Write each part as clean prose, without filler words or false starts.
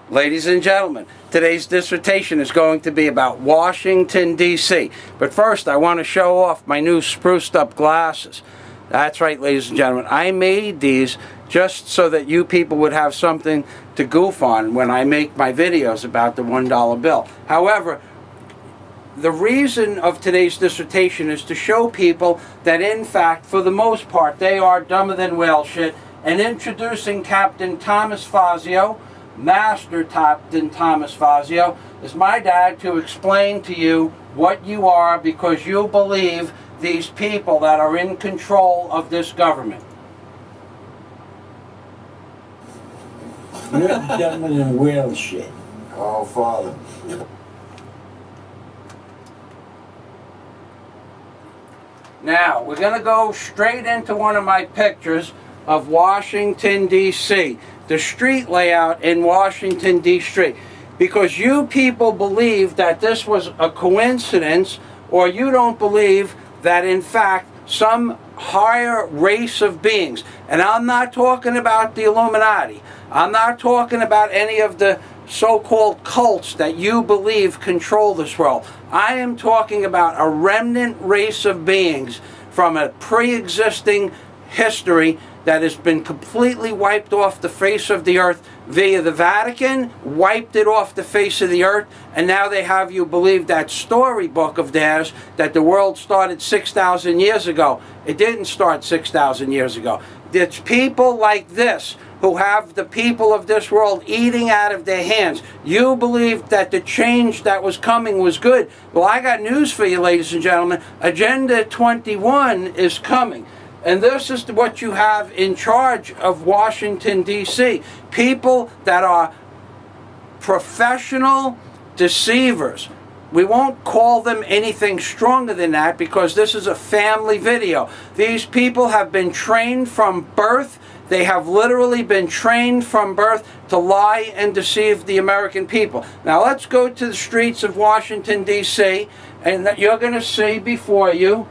Ladies and gentlemen, today's dissertation is going to be about Washington, D.C. But first, I want to show off my new spruced up glasses. That's right, ladies and gentlemen. I made these just so that you people would have something to goof on when I make my videos about the $1 bill. However, the reason of today's dissertation is to show people that, in fact, for the most part, they are dumber than whale shit. And introducing Captain Thomas Fazio, Master Captain Thomas Fazio, is my dad to explain to you what you are because you believe these people that are in control of this government. You're dumber than whale shit. Oh, Father. Now, we're going to go straight into one of my pictures of Washington, D.C., the street layout in Washington, D.C., because you people believe that this was a coincidence, or you don't believe that, in fact, some higher race of beings, and I'm not talking about the Illuminati, I'm not talking about any of the so-called cults that you believe control this world. I am talking about a remnant race of beings from a pre-existing history that has been completely wiped off the face of the earth via the Vatican, wiped it off the face of the earth, and now they have you believe that storybook of theirs that the world started 6,000 years ago. It didn't start 6,000 years ago. It's people like this who have the people of this world eating out of their hands. You believed that the change that was coming was good. Well, I got news for you, ladies and gentlemen. Agenda 21 is coming. And this is what you have in charge of Washington, D.C. People that are professional deceivers. We won't call them anything stronger than that because this is a family video. These people have been trained from birth. They have literally been trained from birth to lie and deceive the American people. Now let's go to the streets of Washington, D.C., and you're going to see before you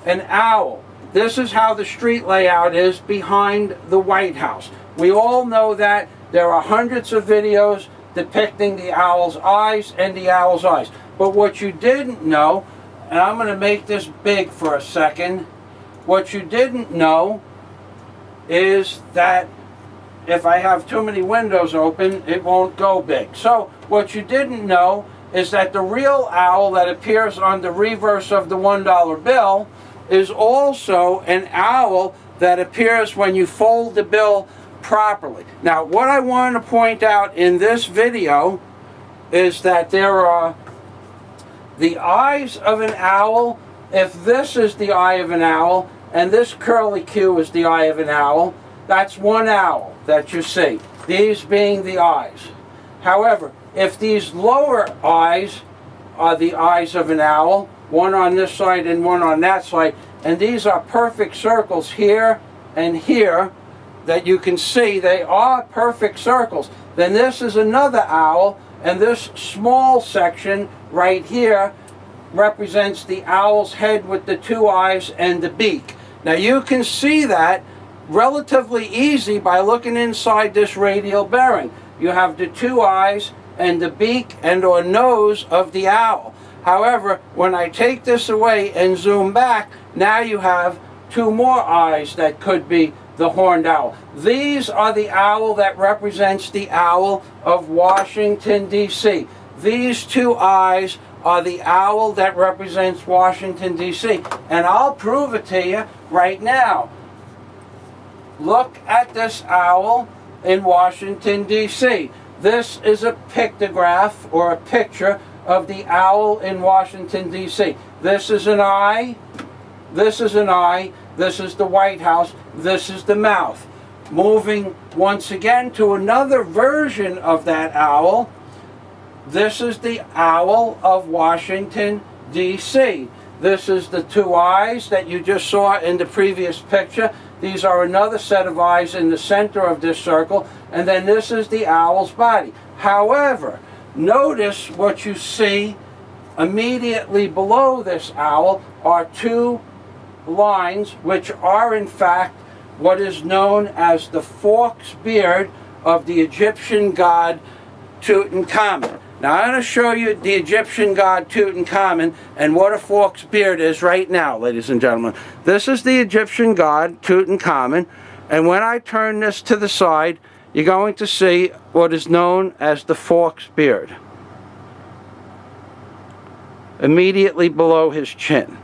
an owl. This is how the street layout is behind the White House. We all know that. There are hundreds of videos depicting the owl's eyes and the owl's eyes. But what you didn't know, and I'm going to make this big for a second, what you didn't know is that if I have too many windows open, it won't go big. So what you didn't know is that the real owl that appears on the reverse of the $1 bill is also an owl that appears when you fold the bill properly. Now, what I want to point out in this video is that there are the eyes of an owl. If this is the eye of an owl, and this curly Q is the eye of an owl, that's one owl that you see, these being the eyes. However, if these lower eyes are the eyes of an owl, one on this side and one on that side, and these are perfect circles here and here that you can see they are perfect circles, then this is another owl, and this small section right here represents the owl's head with the two eyes and the beak. Now you can see that relatively easy by looking inside this radial bearing. You have the two eyes and the beak and or nose of the owl. However, when I take this away and zoom back, now you have two more eyes that could be the horned owl. These are the owl that represents the owl of Washington, D.C. These two eyes are the owl that represents Washington, D.C. And I'll prove it to you right now. Look at this owl in Washington, D.C. This is a pictograph or a picture of the owl in Washington, D.C. This is an eye, this is an eye, this is the White House, this is the mouth. Moving once again to another version of that owl, this is the owl of Washington, D.C. This is the two eyes that you just saw in the previous picture. These are another set of eyes in the center of this circle, and then this is the owl's body. However, notice what you see immediately below this owl are two lines which are in fact what is known as the forked beard of the Egyptian god Tutankhamun. Now I'm going to show you the Egyptian god Tutankhamun and what a fork's beard is right now, ladies and gentlemen. This is the Egyptian god Tutankhamun, and when I turn this to the side, you're going to see what is known as the fork's beard, immediately below his chin.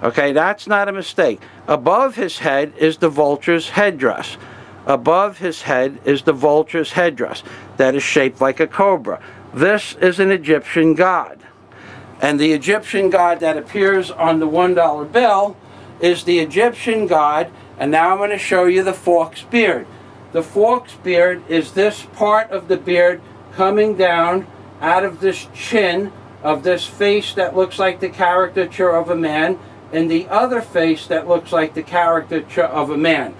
Okay, that's not a mistake. Above his head is the vulture's headdress. Above his head is the vulture's headdress that is shaped like a cobra. This is an Egyptian god. And the Egyptian god that appears on the $1 bill is the Egyptian god, and now I'm going to show you the fork's beard. The fork's beard is this part of the beard coming down out of this chin of this face that looks like the caricature of a man, and the other face that looks like the caricature of a man.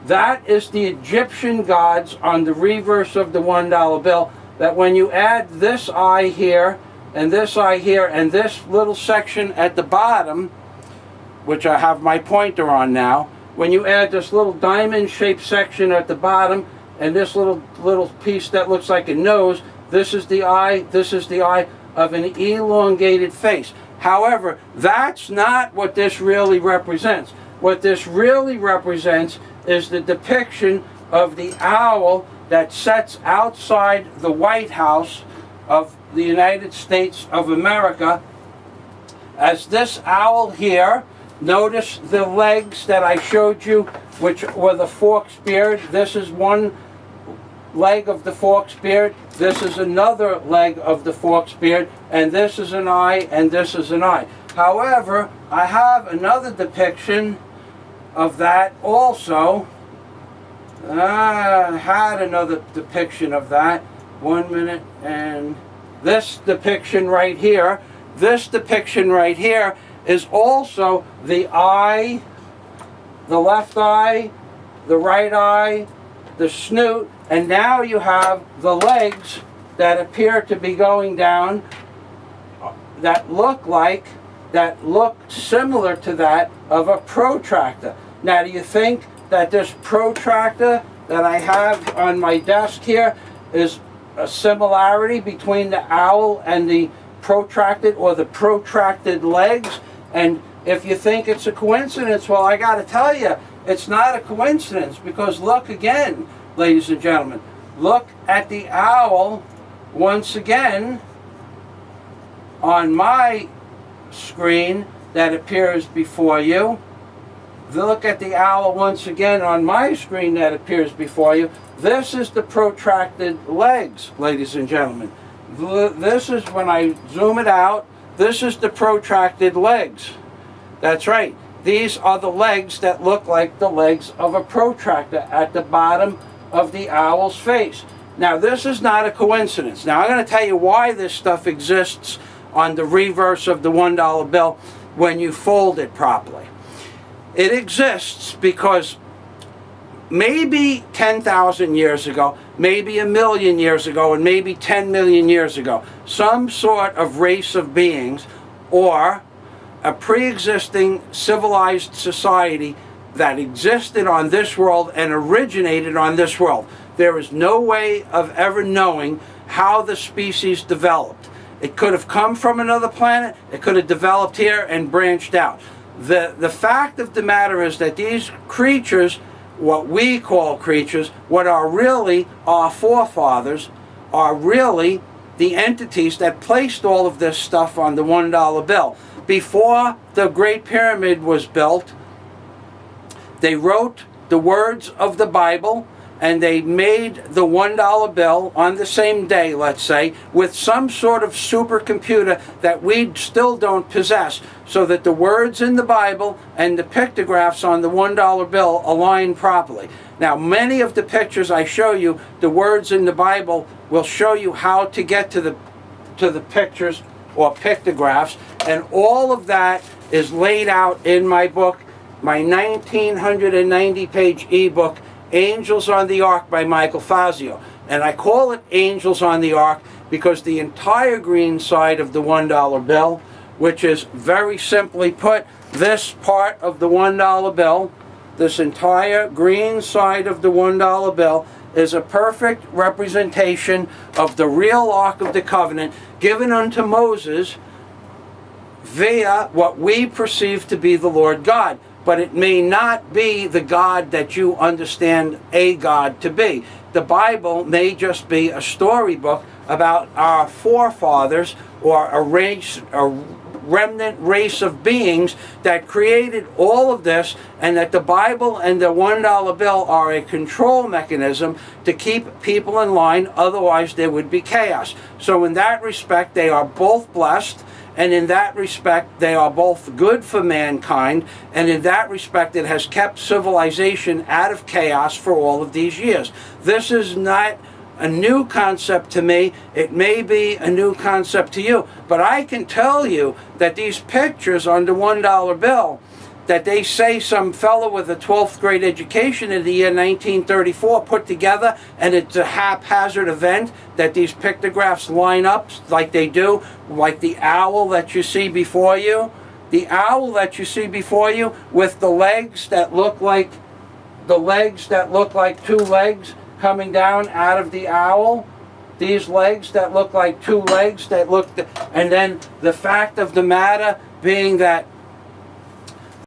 That is the Egyptian gods on the reverse of the $1 bill, that when you add this eye here, and this eye here, and this little section at the bottom, which I have my pointer on now, when you add this little diamond-shaped section at the bottom, and this little piece that looks like a nose, this is the eye of an elongated face. However, that's not what this really represents. What this really represents is the depiction of the owl that sits outside the White House of the United States of America. As this owl here, notice the legs that I showed you, which were the fork's beard. This is one leg of the fork's beard, this is another leg of the fork's beard, and this is an eye, and this is an eye. However, I have another depiction of that also. I had another depiction of that. 1 minute, and this depiction right here, is also the eye, the left eye, the right eye, the snoot, and now you have the legs that appear to be going down that look similar to that of a protractor. Now, do you think that this protractor that I have on my desk here is a similarity between the owl and the protracted, or the protracted legs? And if you think it's a coincidence, well, I got to tell you, it's not a coincidence, because look again, ladies and gentlemen. Look at the owl once again on my screen that appears before you. Look at the owl once again on my screen that appears before you. This is the protracted legs, ladies and gentlemen. This is, when I zoom it out, this is the protracted legs. That's right. These are the legs that look like the legs of a protractor at the bottom of the owl's face. Now, this is not a coincidence. Now, I'm going to tell you why this stuff exists on the reverse of the $1 bill when you fold it properly. It exists because maybe 10,000 years ago, maybe 1,000,000 years ago, and maybe 10 million years ago, some sort of race of beings or a pre-existing civilized society that existed on this world and originated on this world. There is no way of ever knowing how the species developed. It could have come from another planet, it could have developed here and branched out. The fact of the matter is that these creatures, what we call creatures, what are really our forefathers, are really the entities that placed all of this stuff on the $1 bill. Before the Great Pyramid was built, they wrote the words of the Bible, and they made the $1 bill on the same day, let's say, with some sort of supercomputer that we still don't possess, so that the words in the Bible and the pictographs on the $1 bill align properly. Now, many of the pictures I show you, the words in the Bible will show you how to get to the pictures or pictographs, and all of that is laid out in my book, my 1990-page ebook, Angels on the Ark by Michael Fazio. And I call it Angels on the Ark because the entire green side of the $1 bill, which is very simply put, this part of the $1 bill, this entire green side of the $1 bill is a perfect representation of the real Ark of the Covenant given unto Moses via what we perceive to be the Lord God. But it may not be the God that you understand a God to be. The Bible may just be a storybook about our forefathers, or a remnant race of beings that created all of this, and that the Bible and the $1 bill are a control mechanism to keep people in line, otherwise there would be chaos. So in that respect, they are both blessed, and in that respect, they are both good for mankind, and in that respect, it has kept civilization out of chaos for all of these years. This is not a new concept to me. It may be a new concept to you, but I can tell you that these pictures on the $1 bill, that they say some fellow with a 12th grade education in the year 1934 put together, and it's a haphazard event, that these pictographs line up like they do, like the owl that you see before you. The owl that you see before you with the legs that look like two legs coming down out of the owl. These legs that look like two legs and then the fact of the matter being that